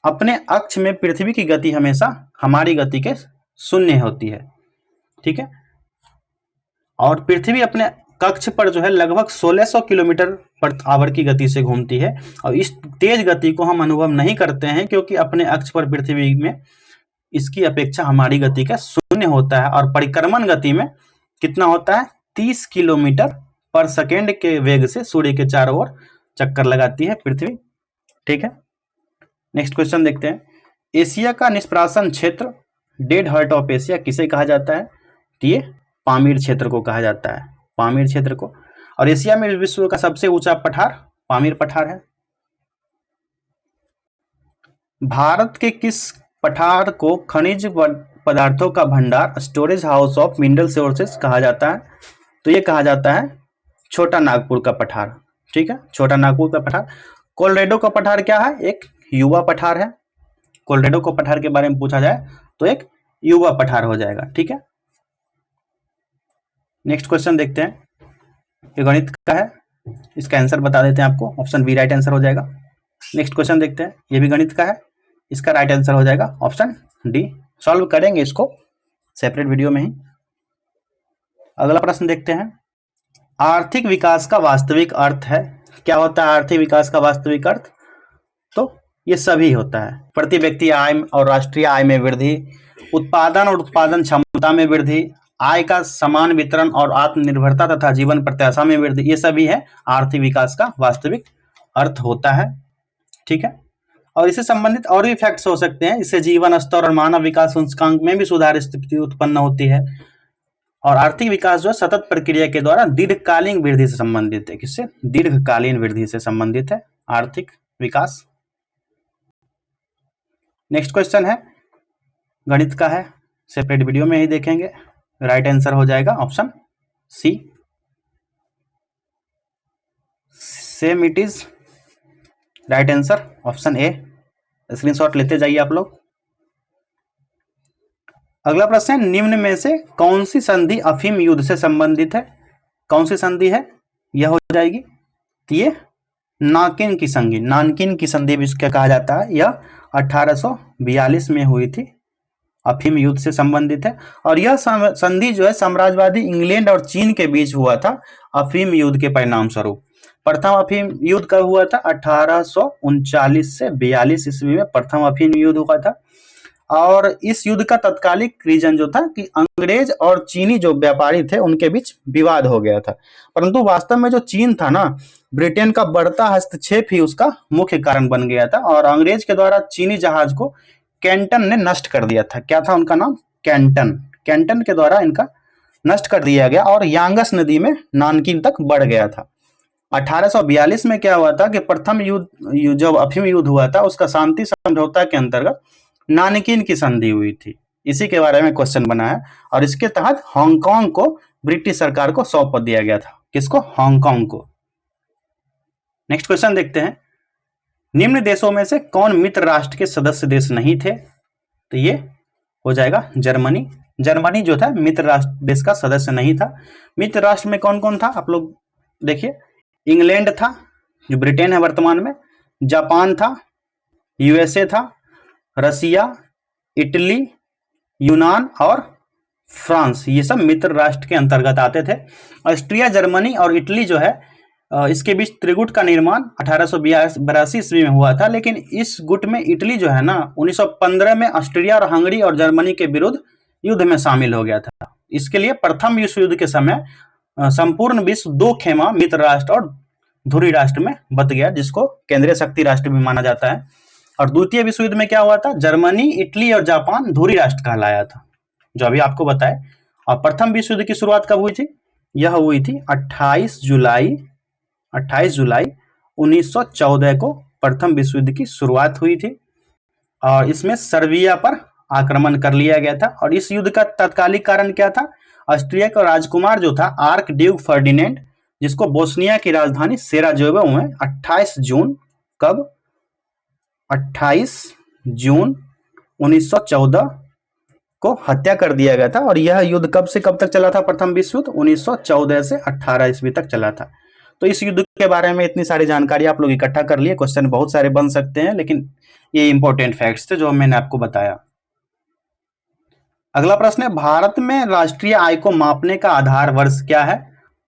अपने अक्ष में पृथ्वी की गति हमेशा हमारी गति के शून्य होती है। ठीक है, और पृथ्वी अपने कक्ष पर जो है लगभग 1600 किलोमीटर पर आवर की गति से घूमती है, और इस तेज गति को हम अनुभव नहीं करते हैं क्योंकि अपने अक्ष पर पृथ्वी में इसकी अपेक्षा हमारी गति का शून्य होता है, और परिक्रमण गति में कितना होता है? 30 किलोमीटर पर सेकेंड के वेग से सूर्य के चारों ओर चक्कर लगाती है पृथ्वी। ठीक है, नेक्स्ट क्वेश्चन देखते हैं, एशिया का निष्प्राशन क्षेत्र, डेड हार्ट ऑफ एशिया किसे कहा जाता है? तो ये पामीर क्षेत्र को कहा जाता है, पामीर क्षेत्र को। और एशिया में विश्व का सबसे ऊंचा पठार पामीर पठार है। भारत के किस पठार को खनिज पदार्थों का भंडार, storage house of mineral sources कहा जाता है? तो ये कहा जाता है छोटा नागपुर का पठार। ठीक है, छोटा नागपुर का पठार। कोलोराडो का पठार क्या है? एक युवा पठार है। कोलोराडो को पठार के बारे में पूछा जाए तो एक युवा पठार हो जाएगा। ठीक है, नेक्स्ट क्वेश्चन देखते हैं, ये गणित का है, इसका आंसर बता देते हैं आपको, ऑप्शन बी राइट आंसर हो जाएगा। नेक्स्ट क्वेश्चन देखते हैं, ये भी गणित का है, इसका राइट आंसर हो जाएगा ऑप्शन डी। सॉल्व करेंगे इसको सेपरेट वीडियो में ही। अगला प्रश्न देखते हैं, आर्थिक विकास का वास्तविक अर्थ है, क्या होता है आर्थिक विकास का वास्तविक अर्थ? तो ये सभी होता है, प्रति व्यक्ति आय और राष्ट्रीय आय में वृद्धि, उत्पादन और उत्पादन क्षमता में वृद्धि, आय का समान वितरण और आत्मनिर्भरता तथा जीवन प्रत्याशा में वृद्धि, ये सभी है आर्थिक विकास का वास्तविक अर्थ होता है। ठीक है, और इससे संबंधित और भी फैक्ट्स हो सकते हैं, इससे जीवन स्तर और मानव विकास सूचकांक में भी सुधार स्थिति उत्पन्न होती है। और आर्थिक विकास जो है सतत प्रक्रिया के द्वारा दीर्घकालीन वृद्धि से संबंधित है। किससे? दीर्घकालीन वृद्धि से संबंधित है आर्थिक विकास। नेक्स्ट क्वेश्चन है, गणित का है, सेपरेट वीडियो में ही देखेंगे। राइट आंसर हो जाएगा option C, same it is right answer option A. Screenshot लेते जाइए आप लोग। अगला प्रश्न है, निम्न में से कौन सी संधि अफीम युद्ध से संबंधित है? कौन सी संधि है? यह हो जाएगी, तो ये नानकिन की संधि, नानकिन की संधि भी इसका कहा जाता है। यह 1842 में हुई थी, अफीम युद्ध से संबंधित है। और यह संधि जो है साम्राज्यवादी इंग्लैंड और चीन के बीच हुआ था अफीम युद्ध के परिणाम स्वरूप। प्रथम अफीम युद्ध कब हुआ था? 1839 से 42 ईस्वी में प्रथम अफीम युद्ध हुआ था। और इस युद्ध का तत्कालिक रीजन जो था कि अंग्रेज और चीनी जो व्यापारी थे उनके बीच विवाद हो गया था, परंतु वास्तव में जो चीन था ना, ब्रिटेन का बढ़ता हस्तक्षेप ही उसका मुख्य कारण बन गया था। और अंग्रेज के द्वारा चीनी जहाज को कैंटन ने नष्ट कर दिया था। क्या था उनका नाम? कैंटन। कैंटन के द्वारा इनका नष्ट कर दिया गया और यांगस नदी में नानकिन तक बढ़ गया था। 1842 में क्या हुआ था कि प्रथम युद्ध जब अफीम युद्ध हुआ था उसका शांति समझौता के अंतर्गत नानकिन की संधि हुई थी। इसी के बारे में क्वेश्चन बना है, और इसके तहत हांगकांग को ब्रिटिश सरकार को सौंप दिया गया था। किसको? हांगकांग को। नेक्स्ट क्वेश्चन देखते हैं, निम्न देशों में से कौन मित्र राष्ट्र के सदस्य देश नहीं थे? तो ये हो जाएगा जर्मनी। जर्मनी जो था मित्र राष्ट्र देश का सदस्य नहीं था। मित्र राष्ट्र में कौन कौन था आप लोग देखिए, इंग्लैंड था जो ब्रिटेन है वर्तमान में, जापान था, यूएसए था, रसिया, इटली, यूनान और फ्रांस, ये सब मित्र राष्ट्र के अंतर्गत आते थे। ऑस्ट्रिया, जर्मनी और इटली जो है इसके बीच त्रिगुट का निर्माण 1882 ईस्वी में हुआ था, लेकिन इस गुट में इटली जो है ना 1915 में ऑस्ट्रिया और हंगरी और जर्मनी के विरुद्ध युद्ध में शामिल हो गया था। इसके लिए प्रथम विश्व युद्ध के समय संपूर्ण विश्व दो खेमा मित्र राष्ट्र और धुरी राष्ट्र में बंट गया, जिसको केंद्रीय शक्ति राष्ट्र भी माना जाता है। और द्वितीय विश्व युद्ध में क्या हुआ था? जर्मनी, इटली और जापान धुरी राष्ट्र कहलाया था, जो अभी आपको बताए। और प्रथम विश्व युद्ध की शुरुआत कब हुई थी? यह हुई थी 28 जुलाई 1914 को प्रथम विश्व युद्ध की शुरुआत हुई थी और इसमें सर्बिया पर आक्रमण कर लिया गया था। और इस युद्ध का तात्कालिक कारण क्या था? ऑस्ट्रिया का राजकुमार जो था आर्क ड्यूक फर्डिनेंड, जिसको बोस्निया की राजधानी सेराजेवो में 28 जून कब 28 जून 1914 को हत्या कर दिया गया था। और यह युद्ध कब से कब तक चला था? प्रथम विश्व युद्ध 1914 से 18 ईस्वी तक चला था। तो इस युद्ध के बारे में इतनी सारी जानकारी आप लोग इकट्ठा कर लिए। क्वेश्चन बहुत सारे बन सकते हैं, लेकिन ये इंपॉर्टेंट फैक्ट्स थे जो मैंने आपको बताया। अगला प्रश्न है, भारत में राष्ट्रीय आय को मापने का आधार वर्ष क्या है?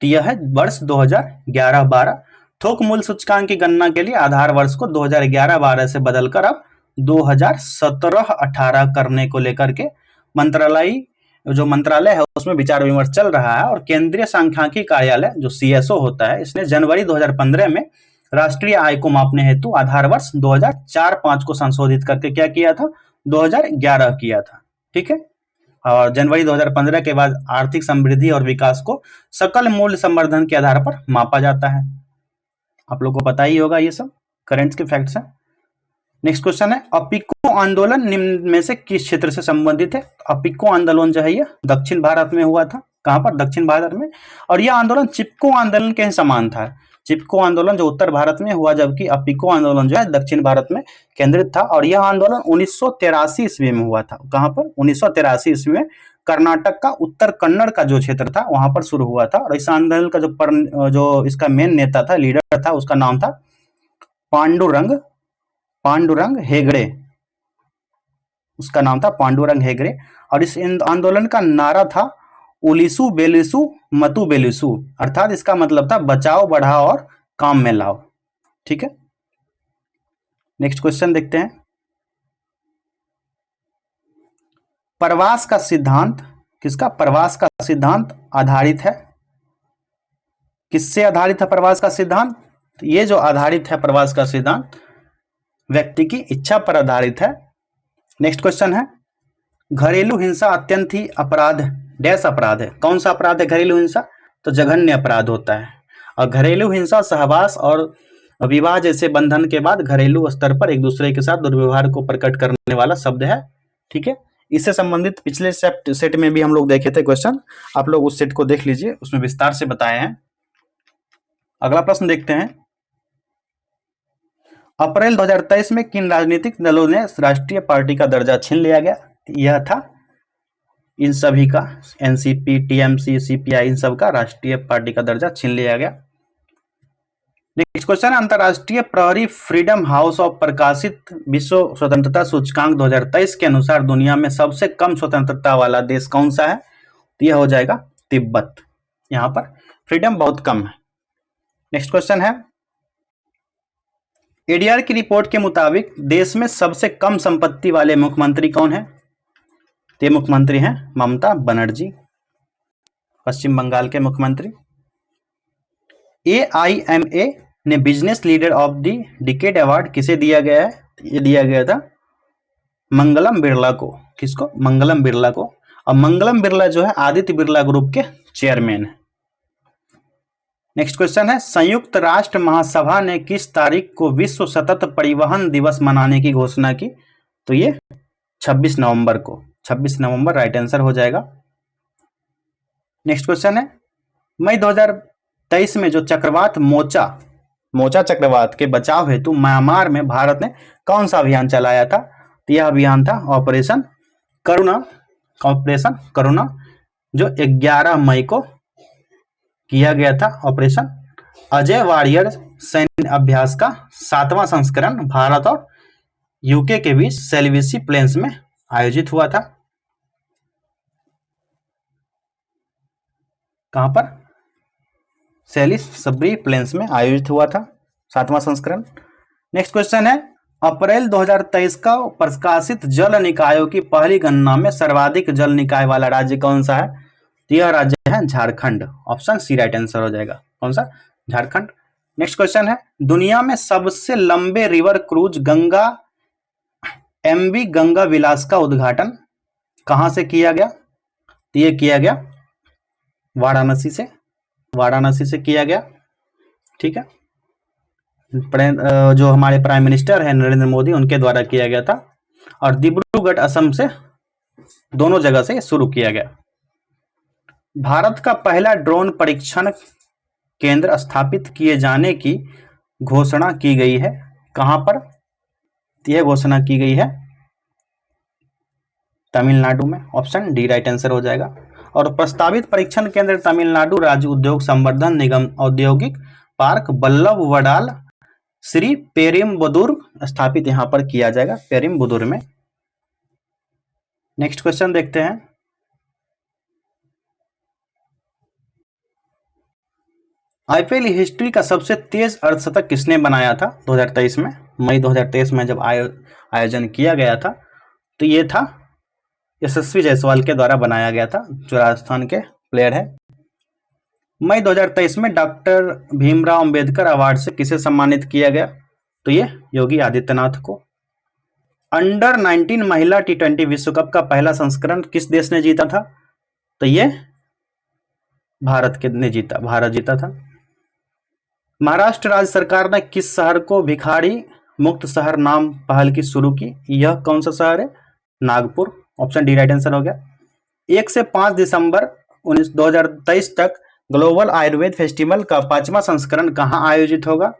तो यह है वर्ष 2011-12। थोक मूल्य सूचकांक की गणना के लिए आधार वर्ष को 2011-12 से बदलकर अब 2017-18 करने को लेकर के मंत्रालय है उसमें विचार विमर्श चल रहा है। और केंद्रीय सांख्यिकी कार्यालय जो CSO होता है, इसने जनवरी 2015 में राष्ट्रीय आय को मापने हेतु आधार वर्ष 2004-5 को संशोधित करके क्या किया था? 2011 किया था। ठीक है। और जनवरी 2015 के बाद आर्थिक समृद्धि और विकास को सकल मूल्य संवर्धन के आधार पर मापा जाता है। आप लोगों को पता ही होगा, ये सब करंट्स के फैक्ट्स हैं। नेक्स्ट क्वेश्चन है, अपिको आंदोलन निम्न में से किस क्षेत्र से संबंधित है? अपिको आंदोलन जो है ये दक्षिण भारत में हुआ था। कहां पर? दक्षिण भारत में। और यह आंदोलन चिपको आंदोलन के समान था। चिपको आंदोलन जो उत्तर भारत में हुआ, जबकि अपिको आंदोलन जो है दक्षिण भारत में केंद्रित था। और यह आंदोलन 1983 ईस्वी में हुआ था। कहां पर? 1983 ईस्वी में कर्नाटक का उत्तर कन्नड़ का जो क्षेत्र था वहां पर शुरू हुआ था। और इस आंदोलन का जो इसका मेन नेता था, लीडर था, उसका नाम था पांडुरंग हेगड़े। उसका नाम था पांडुरंग हेगड़े। और इस आंदोलन का नारा था उलिसु बेलिसु मतु बेलिसु, अर्थात इसका मतलब था बचाओ, बढ़ाओ और काम में लाओ। ठीक है। नेक्स्ट क्वेश्चन देखते हैं, प्रवास का सिद्धांत किसका? प्रवास का सिद्धांत आधारित है, किससे आधारित है प्रवास का सिद्धांत? ये जो आधारित है प्रवास का सिद्धांत व्यक्ति की इच्छा पर आधारित है। नेक्स्ट क्वेश्चन है, घरेलू हिंसा अत्यंत ही डैश अपराध है। कौन सा अपराध है घरेलू हिंसा? तो जघन्य अपराध होता है। और घरेलू हिंसा सहवास और विवाह जैसे बंधन के बाद घरेलू स्तर पर एक दूसरे के साथ दुर्व्यवहार को प्रकट करने वाला शब्द है। ठीक है। इससे संबंधित पिछले सेट में भी हम लोग देखे थे क्वेश्चन, आप लोग उस सेट को देख लीजिए, उसमें विस्तार से बताए हैं। अगला प्रश्न देखते हैं, अप्रैल 2023 में किन राजनीतिक दलों ने राष्ट्रीय पार्टी का दर्जा छीन लिया गया? यह था इन सभी का एनसीपी, टीएमसी, सीपीआई, इन सब का राष्ट्रीय पार्टी का दर्जा छीन लिया गया। नेक्स्ट क्वेश्चन है, अंतरराष्ट्रीय प्रहरी फ्रीडम हाउस ऑफ प्रकाशित विश्व स्वतंत्रता सूचकांक 2023 के अनुसार दुनिया में सबसे कम स्वतंत्रता वाला देश कौन सा है? तो यह हो जाएगा तिब्बत। यहाँ पर फ्रीडम बहुत कम है। नेक्स्ट क्वेश्चन है, एडीआर की रिपोर्ट के मुताबिक देश में सबसे कम संपत्ति वाले मुख्यमंत्री कौन है? ये मुख्यमंत्री हैं ममता बनर्जी, पश्चिम बंगाल के मुख्यमंत्री। AIMA ने business leader of the decade award किसे दिया गया है? ये दिया गया था मंगलम बिरला को। किसको? मंगलम बिरला को। और मंगलम बिरला जो है आदित्य बिरला ग्रुप के चेयरमैन है। नेक्स्ट क्वेश्चन है, संयुक्त राष्ट्र महासभा ने किस तारीख को विश्व सतत परिवहन दिवस मनाने की घोषणा की? तो ये 26 नवंबर को। 26 नवंबर राइट आंसर हो जाएगा। नेक्स्ट क्वेश्चन है, मई 2023 में जो चक्रवात मोचा चक्रवात के बचाव हेतु म्यांमार में भारत ने कौन सा अभियान चलाया था? तो यह अभियान था ऑपरेशन करुणा, जो 11 मई को किया गया था। ऑपरेशन अजय वॉरियर सैन्य अभ्यास का 7वां संस्करण भारत और यूके के बीच सेलिसी प्लेन्स में आयोजित हुआ था। कहां पर? सेलिसबरी प्लेन्स में आयोजित हुआ था 7वां संस्करण। नेक्स्ट क्वेश्चन है, अप्रैल 2023 का प्रकाशित जल निकायों की पहली गणना में सर्वाधिक जल निकाय वाला राज्य कौन सा है? तो यह राज्य है Jharkhand. Option C right answer हो जाएगा। कौन सा? झारखंड। नेक्स्ट क्वेश्चन है, दुनिया में सबसे लंबे रिवर क्रूज MV गंगा विलास का उद्घाटन कहां से किया गया? तो यह किया गया वाराणसी से। वाराणसी से किया गया। ठीक है, जो हमारे प्राइम मिनिस्टर है नरेंद्र मोदी, उनके द्वारा किया गया था। और डिब्रूगढ़ असम से, दोनों जगह से शुरू किया गया। भारत का पहला ड्रोन परीक्षण केंद्र स्थापित किए जाने की घोषणा की गई है, कहां पर यह घोषणा की गई है? तमिलनाडु में। ऑप्शन डी राइट आंसर हो जाएगा। और प्रस्तावित परीक्षण केंद्र तमिलनाडु राज्य उद्योग संवर्धन निगम औद्योगिक पार्क बल्लभ वडाल श्री पेरुम्बदूर स्थापित यहां पर किया जाएगा, पेरुम्बदूर में। नेक्स्ट क्वेश्चन देखते हैं। आईपीएल हिस्ट्री का सबसे तेज अर्धशतक किसने बनाया था 2023 में? मई 2023 में जब आयोजन किया गया था, तो ये था यशस्वी जायसवाल के द्वारा बनाया गया था, जो राजस्थान के प्लेयर है। मई 2023 में डॉक्टर भीमराव अंबेडकर अवार्ड से किसे सम्मानित किया गया? तो ये योगी आदित्यनाथ को। अंडर 19 महिला T20 विश्व कप का पहला संस्करण किस देश ने जीता था? तो ये भारत जीता था। महाराष्ट्र राज्य सरकार ने किस शहर को भिखारी मुक्त शहर नाम पहल की शुरू की? यह कौन सा शहर है? Nagpur. Option D right answer हो गया। 1 से 5 दिसंबर 2023 तक ग्लोबल आयुर्वेद फेस्टिवल का 5वां संस्करण कहां आयोजित होगा?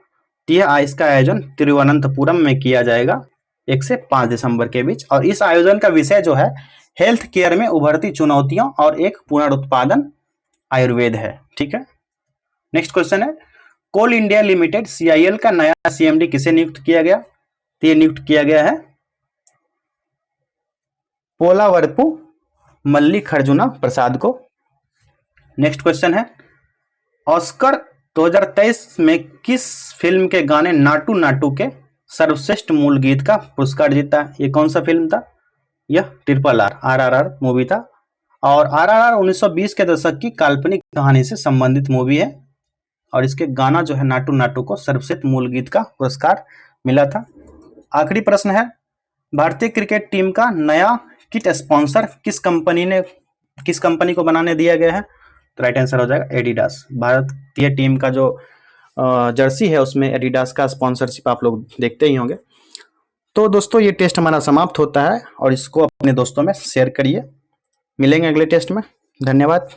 इसका आयोजन तिरुवनंतपुरम में किया जाएगा 1 से 5 दिसंबर के बीच। और इस आयोजन का विषय जो है हेल्थ केयर में उभरती चुनौतियों और एक पुनरुत्पादन आयुर्वेद है। ठीक है, नेक्स्ट क्वेश्चन है, कोल इंडिया लिमिटेड CIL का नया CMD किसे नियुक्त किया गया? तो ये नियुक्त किया गया है पोलावरपु मल्लिकार्जुना प्रसाद को। नेक्स्ट क्वेश्चन है, ऑस्कर 2023 में किस फिल्म के गाने नाटू नाटू के सर्वश्रेष्ठ मूल गीत का पुरस्कार जीता? ये कौन सा फिल्म था? यह RRR मूवी था। और RRR 1920 के दशक की काल्पनिक कहानी से संबंधित मूवी है, और इसके गाना जो है नाटू नाटू को सर्वश्रेष्ठ मूल गीत का पुरस्कार मिला था। आखिरी प्रश्न है, भारतीय क्रिकेट टीम का नया किट स्पॉन्सर किस कंपनी को बनाने दिया गया है? तो राइट आंसर हो जाएगा एडिडास। भारतीय टीम का जो जर्सी है उसमें एडिडास का स्पॉन्सरशिप आप लोग देखते ही होंगे। तो दोस्तों ये टेस्ट हमारा समाप्त होता है, और इसको अपने दोस्तों में शेयर करिए। मिलेंगे अगले टेस्ट में। धन्यवाद।